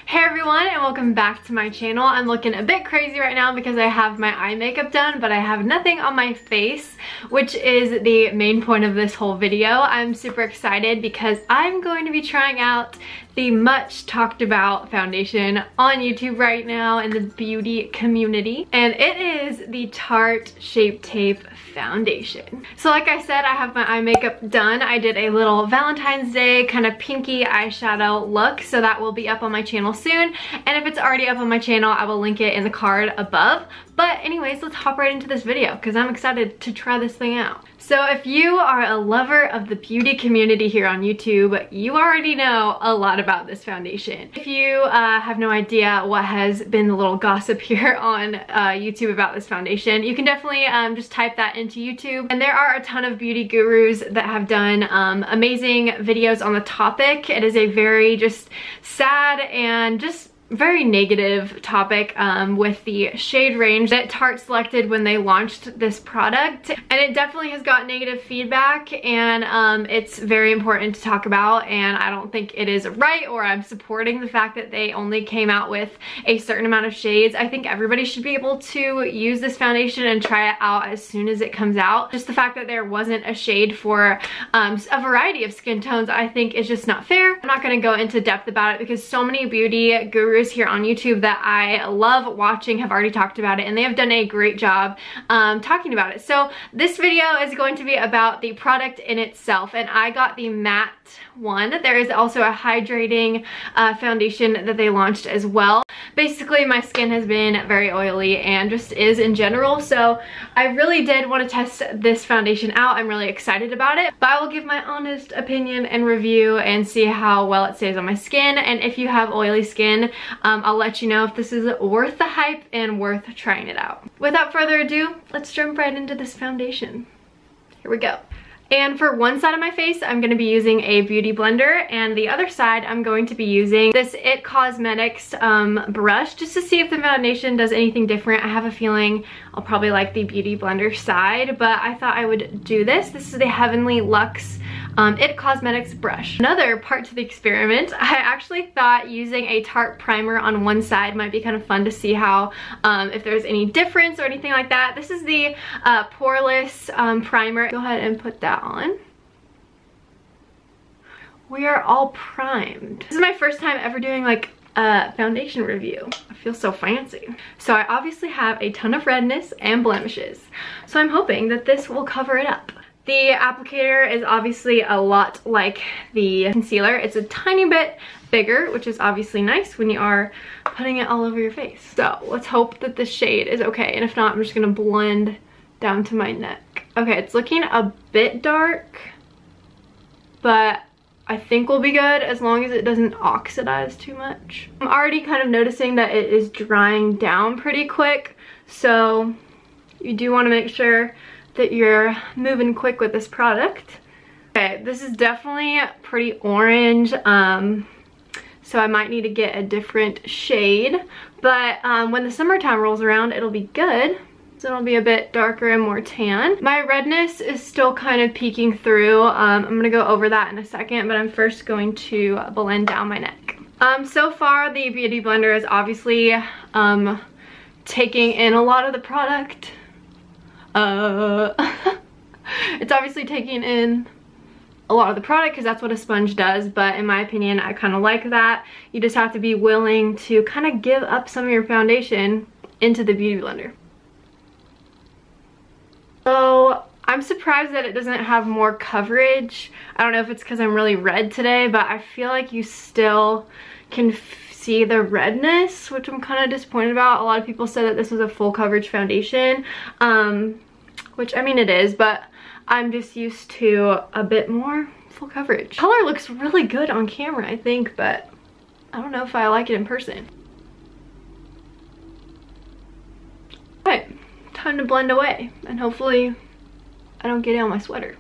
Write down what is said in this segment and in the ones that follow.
Hey everyone, and welcome back to my channel. I'm looking a bit crazy right now because I have my eye makeup done, but I have nothing on my face, which is the main point of this whole video. I'm super excited because I'm going to be trying out the much talked about foundation on YouTube right now in the beauty community, and it is the Tarte Shape Tape foundation. So like I said, I have my eye makeup done. I did a little Valentine's Day kind of pinky eyeshadow look, so that will be up on my channel soon, and if it's already up on my channel, I will link it in the card above. But anyways, let's hop right into this video because I'm excited to try this thing out. So if you are a lover of the beauty community here on YouTube, you already know a lot about this foundation. If you have no idea what has been the little gossip here on YouTube about this foundation, you can definitely just type that into YouTube. And there are a ton of beauty gurus that have done amazing videos on the topic. It is a very just sad and just very negative topic with the shade range that Tarte selected when they launched this product, and it definitely has got negative feedback, and it's very important to talk about, and I don't think it is right, or I'm supporting the fact that they only came out with a certain amount of shades. I think everybody should be able to use this foundation and try it out as soon as it comes out. Just the fact that there wasn't a shade for a variety of skin tones, I think is just not fair. I'm not going to go into depth about it because so many beauty gurus here on YouTube that I love watching have already talked about it, and they have done a great job talking about it. So this video is going to be about the product in itself, and I got the matte one. There is also a hydrating foundation that they launched as well. Basically, my skin has been very oily and just is in general, so I really did want to test this foundation out. I'm really excited about it, but I will give my honest opinion and review and see how well it stays on my skin. And if you have oily skin, I'll let you know if this is worth the hype and worth trying it out. Without further ado, let's jump right into this foundation. Here we go. And for one side of my face, I'm going to be using a beauty blender, and the other side, I'm going to be using this IT Cosmetics brush just to see if the foundation does anything different. I have a feeling I'll probably like the beauty blender side, but I thought I would do this. This is the Heavenly Luxe IT Cosmetics brush. Another part to the experiment, I actually thought using a Tarte primer on one side might be kind of fun to see how, if there's any difference or anything like that. This is the poreless primer. Go ahead and put that on. We are all primed. This is my first time ever doing like a foundation review. I feel so fancy. So I obviously have a ton of redness and blemishes, so I'm hoping that this will cover it up. The applicator is obviously a lot like the concealer. It's a tiny bit bigger, which is obviously nice when you are putting it all over your face. So let's hope that the shade is okay, and if not, I'm just gonna blend down to my neck. Okay, it's looking a bit dark, but I think we'll be good as long as it doesn't oxidize too much. I'm already kind of noticing that it is drying down pretty quick, so you do want to make sure that you're moving quick with this product. Okay, this is definitely pretty orange, so I might need to get a different shade, but when the summertime rolls around, it'll be good. So it'll be a bit darker and more tan. My redness is still kind of peeking through. I'm gonna go over that in a second, but I'm first going to blend down my neck. So far, the beauty blender is obviously taking in a lot of the product. It's obviously taking in a lot of the product because that's what a sponge does, but in my opinion, I kind of like that. You just have to be willing to kind of give up some of your foundation into the beauty blender. So I'm surprised that it doesn't have more coverage. I don't know if it's because I'm really red today, but I feel like you still can see the redness, which I'm kind of disappointed about. A lot of people said that this was a full coverage foundation, which I mean it is, but I'm just used to a bit more full coverage. Color looks really good on camera, I think, but I don't know if I like it in person. Alright, time to blend away, and hopefully I don't get it on my sweater.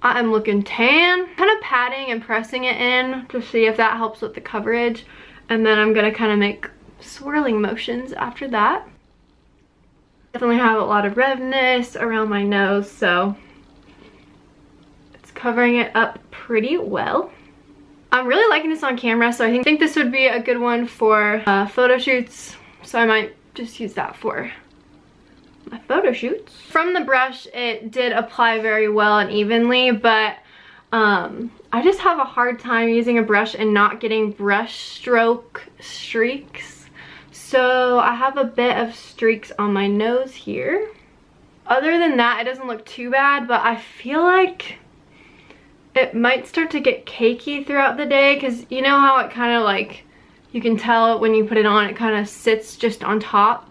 I am looking tan. Kind of patting and pressing it in to see if that helps with the coverage, and then I'm gonna kind of make swirling motions after that. Definitely have a lot of redness around my nose, so it's covering it up pretty well. I'm really liking this on camera, so I think this would be a good one for photo shoots. So I might just use that for my photo shoots. From the brush, it did apply very well and evenly, but I just have a hard time using a brush and not getting brush stroke streaks. So I have a bit of streaks on my nose here. Other than that, it doesn't look too bad, but I feel like it might start to get cakey throughout the day, because you know how it kind of like, you can tell when you put it on, it kind of sits just on top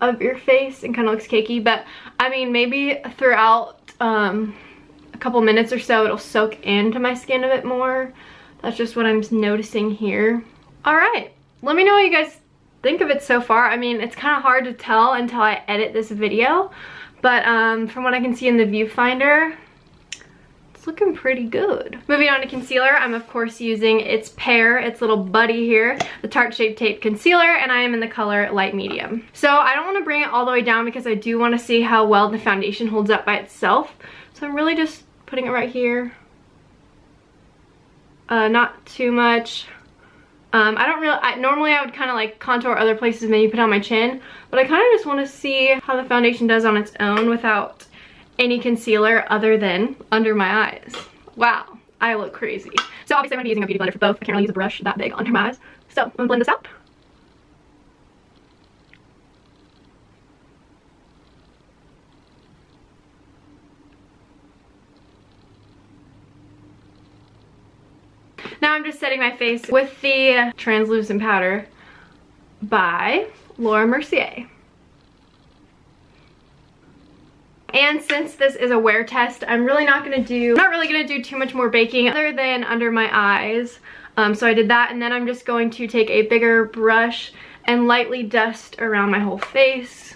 of your face and kind of looks cakey. But I mean, maybe throughout a couple minutes or so it'll soak into my skin a bit more. That's just what I'm noticing here. All right, let me know what you guys think of it so far. I mean, it's kind of hard to tell until I edit this video, but from what I can see in the viewfinder, it's looking pretty good. Moving on to concealer, I'm of course using its little buddy here, the Tarte Shape Tape Concealer, and I am in the color light medium. So I don't want to bring it all the way down because I do want to see how well the foundation holds up by itself. So I'm really just putting it right here. Not too much. Normally I would kind of like contour other places, maybe put on my chin, but I kind of just want to see how the foundation does on its own without any concealer other than under my eyes. Wow, I look crazy. So obviously I'm going to be using a beauty blender for both. I can't really use a brush that big under my eyes. So I'm going to blend this out. Now I'm just setting my face with the translucent powder by Laura Mercier. And since this is a wear test, I'm not really gonna do too much more baking other than under my eyes. So I did that, and then I'm just going to take a bigger brush and lightly dust around my whole face.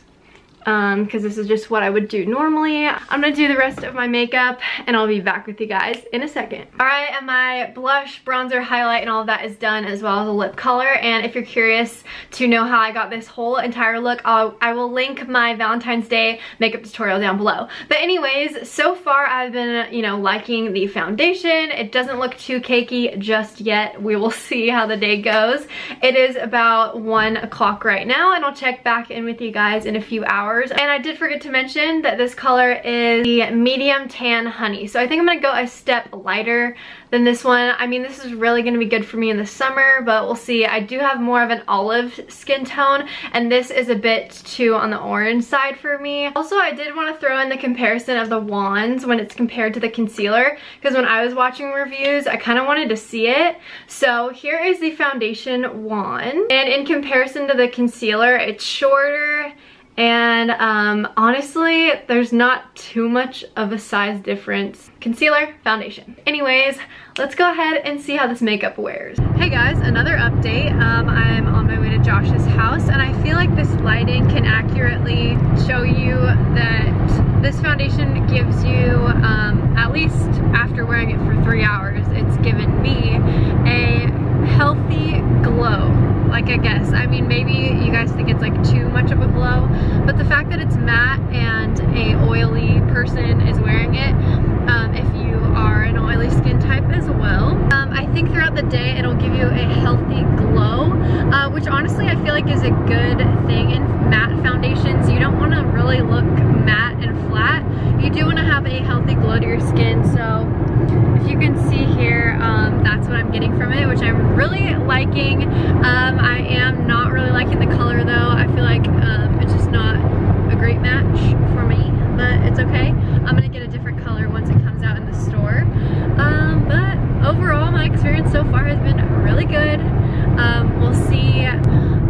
Because this is just what I would do normally. I'm gonna do the rest of my makeup and I'll be back with you guys in a second. Alright, and my blush, bronzer, highlight, and all of that is done, as well as a lip color. And if you're curious to know how I got this whole entire look, I will link my Valentine's Day makeup tutorial down below. But anyways, so far I've been, liking the foundation. It doesn't look too cakey just yet. We will see how the day goes. It is about 1 o'clock right now, and I'll check back in with you guys in a few hours. And I did forget to mention that this color is the medium tan honey. So I think I'm gonna go a step lighter than this one. I mean, this is really gonna be good for me in the summer, but we'll see. I do have more of an olive skin tone, and this is a bit too on the orange side for me. Also, I did want to throw in the comparison of the wands when it's compared to the concealer, because when I was watching reviews, I kind of wanted to see it. So here is the foundation wand, and in comparison to the concealer, it's shorter. And honestly, there's not too much of a size difference. Concealer, foundation. Anyways, let's go ahead and see how this makeup wears. Hey guys, another update. I'm on my way to Josh's house, and I feel like this lighting can accurately show you that this foundation gives you, at least after wearing it for 3 hours, it's given me a healthy glow. Like, I guess, I mean, maybe you guys think it's like too much of a glow, but the fact that it's matte and a oily person is wearing it, if you are an oily skin type as well, I think throughout the day it'll give you a healthy glow, which honestly I feel like is a good thing in matte foundations. You don't want to really look matte and flat. You do want to have a healthy glow to your skin. So if you can see here, that's what I'm getting from it, which I'm really liking. I am not really liking the color though. I feel like it's just not a great match for me, but it's okay. I'm gonna get a different color once it comes out in the store. But overall, my experience so far has been really good. We'll see,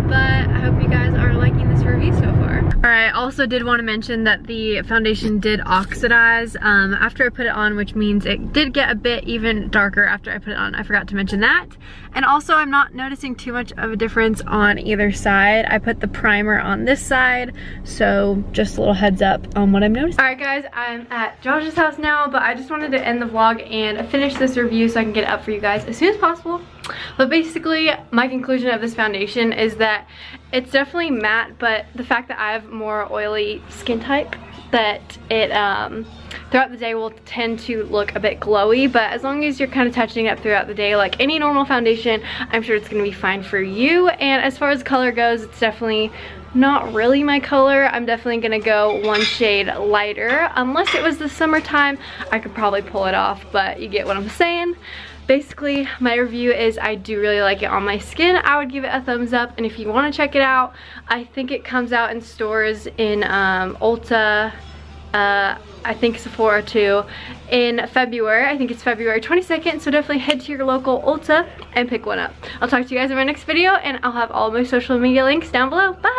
but I hope you guys are liking this review so far. Alright, also did want to mention that the foundation did oxidize after I put it on, which means it did get a bit even darker after I put it on. I forgot to mention that. And also, I'm not noticing too much of a difference on either side. I put the primer on this side, so just a little heads up on what I'm noticing. Alright guys, I'm at Josh's house now, but I just wanted to end the vlog and finish this review so I can get it up for you guys as soon as possible. But basically, my conclusion of this foundation is that it's definitely matte, but the fact that I have more oily skin type, that it throughout the day will tend to look a bit glowy, but as long as you're kind of touching it up throughout the day like any normal foundation, I'm sure it's going to be fine for you. And as far as color goes, it's definitely not really my color. I'm definitely gonna go one shade lighter. Unless it was the summertime, I could probably pull it off, but you get what I'm saying. Basically, my review is I do really like it on my skin. I would give it a thumbs up, and if you want to check it out, I think it comes out in stores in Ulta, I think Sephora too, in February. I think it's February 22nd, so definitely head to your local Ulta and pick one up. I'll talk to you guys in my next video, and I'll have all of my social media links down below. Bye!